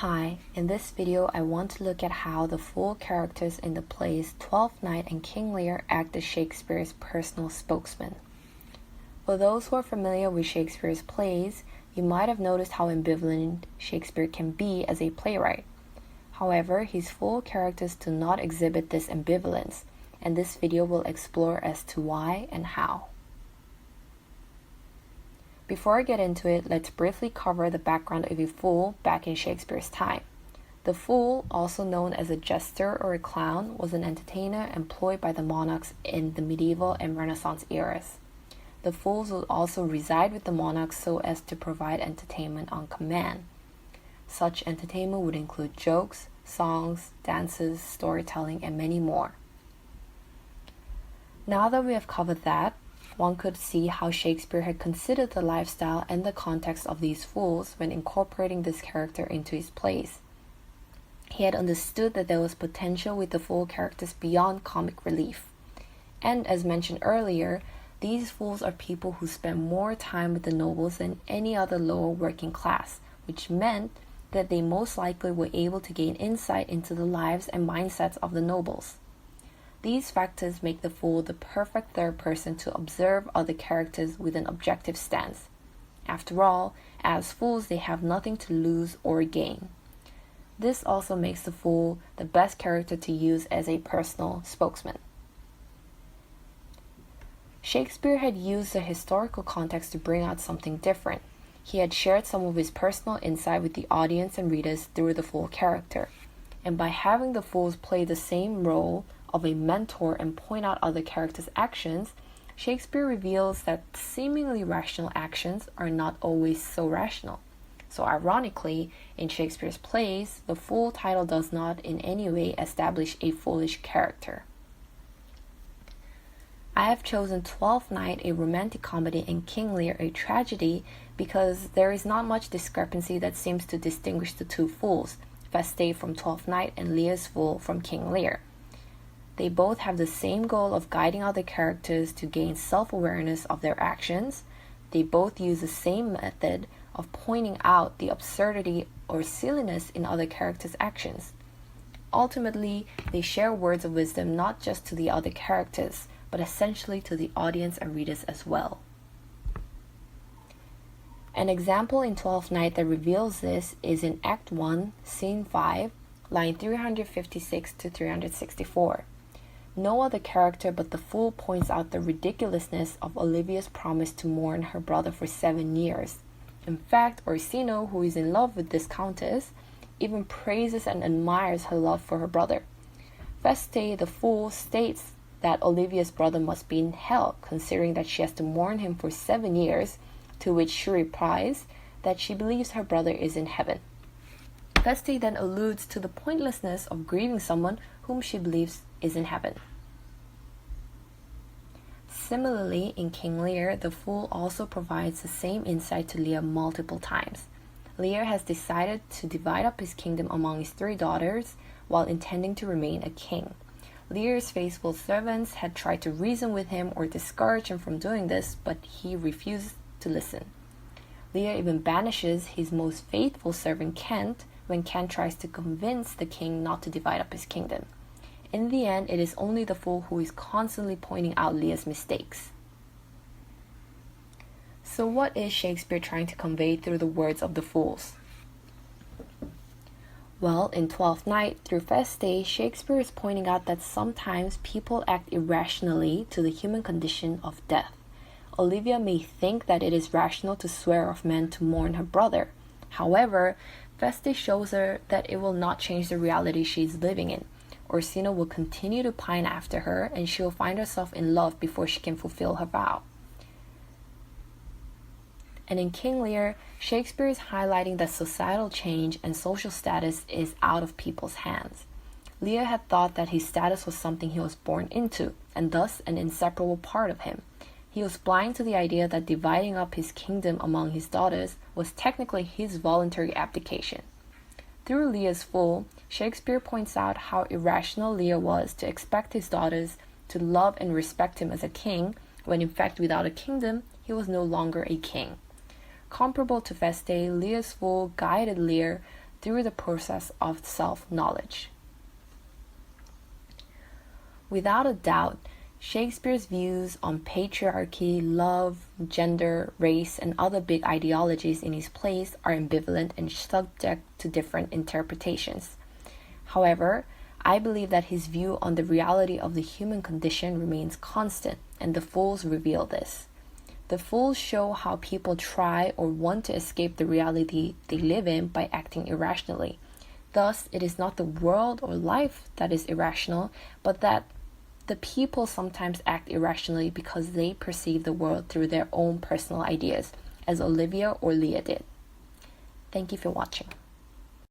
Hi, in this video I want to look at how the full characters in the plays Twelfth Night and King Lear act as Shakespeare's personal spokesman. For those who are familiar with Shakespeare's plays, you might have noticed how ambivalent Shakespeare can be as a playwright. However, his full characters do not exhibit this ambivalence, and this video will explore as to why and how. Before I get into it, let's briefly cover the background of a fool back in Shakespeare's time. The fool, also known as a jester or a clown, was an entertainer employed by the monarchs in the medieval and Renaissance eras. The fools would also reside with the monarchs so as to provide entertainment on command. Such entertainment would include jokes, songs, dances, storytelling, and many more. Now that we have covered that, one could see how Shakespeare had considered the lifestyle and the context of these fools when incorporating this character into his plays. He had understood that there was potential with the fool characters beyond comic relief. And as mentioned earlier, these fools are people who spend more time with the nobles than any other lower working class, which meant that they most likely were able to gain insight into the lives and mindsets of the nobles. These factors make the fool the perfect third person to observe other characters with an objective stance. After all, as fools they have nothing to lose or gain. This also makes the fool the best character to use as a personal spokesman. Shakespeare had used the historical context to bring out something different. He had shared some of his personal insight with the audience and readers through the fool character. And by having the fools play the same role of a mentor and point out other characters' actions, Shakespeare reveals that seemingly rational actions are not always so rational. So ironically, in Shakespeare's plays, the fool title does not in any way establish a foolish character. I have chosen Twelfth Night, a romantic comedy, and King Lear, a tragedy, because there is not much discrepancy that seems to distinguish the two fools, Feste from Twelfth Night and Lear's fool from King Lear. They both have the same goal of guiding other characters to gain self-awareness of their actions. They both use the same method of pointing out the absurdity or silliness in other characters' actions. Ultimately, they share words of wisdom not just to the other characters, but essentially to the audience and readers as well. An example in Twelfth Night that reveals this is in Act 1, Scene 5, line 356 to 364. No other character but the fool points out the ridiculousness of Olivia's promise to mourn her brother for 7 years. In fact, Orsino, who is in love with this countess, even praises and admires her love for her brother. Feste, the fool, states that Olivia's brother must be in hell, considering that she has to mourn him for 7 years, to which she replies that she believes her brother is in heaven. Feste then alludes to the pointlessness of grieving someone whom she believes is in heaven. Similarly, in King Lear, the fool also provides the same insight to Lear multiple times. Lear has decided to divide up his kingdom among his 3 daughters while intending to remain a king. Lear's faithful servants had tried to reason with him or discourage him from doing this, but he refused to listen. Lear even banishes his most faithful servant Kent when Kent tries to convince the king not to divide up his kingdom. In the end, it is only the fool who is constantly pointing out Lear's mistakes. So what is Shakespeare trying to convey through the words of the fools? Well, in Twelfth Night, through Feste, Shakespeare is pointing out that sometimes people act irrationally to the human condition of death. Olivia may think that it is rational to swear off men to mourn her brother. However, Feste shows her that it will not change the reality she is living in. Orsino will continue to pine after her, and she will find herself in love before she can fulfill her vow. And in King Lear, Shakespeare is highlighting that societal change and social status is out of people's hands. Lear had thought that his status was something he was born into, and thus an inseparable part of him. He was blind to the idea that dividing up his kingdom among his daughters was technically his voluntary abdication. Through Lear's fool, Shakespeare points out how irrational Lear was to expect his daughters to love and respect him as a king, when in fact without a kingdom, he was no longer a king. Comparable to Feste, Lear's fool guided Lear through the process of self-knowledge. Without a doubt, Shakespeare's views on patriarchy, love, gender, race, and other big ideologies in his plays are ambivalent and subject to different interpretations. However, I believe that his view on the reality of the human condition remains constant, and the Fools reveal this. The Fools show how people try or want to escape the reality they live in by acting irrationally. Thus, it is not the world or life that is irrational, but that the people sometimes act irrationally because they perceive the world through their own personal ideas, as Olivia or Leah did. Thank you for watching.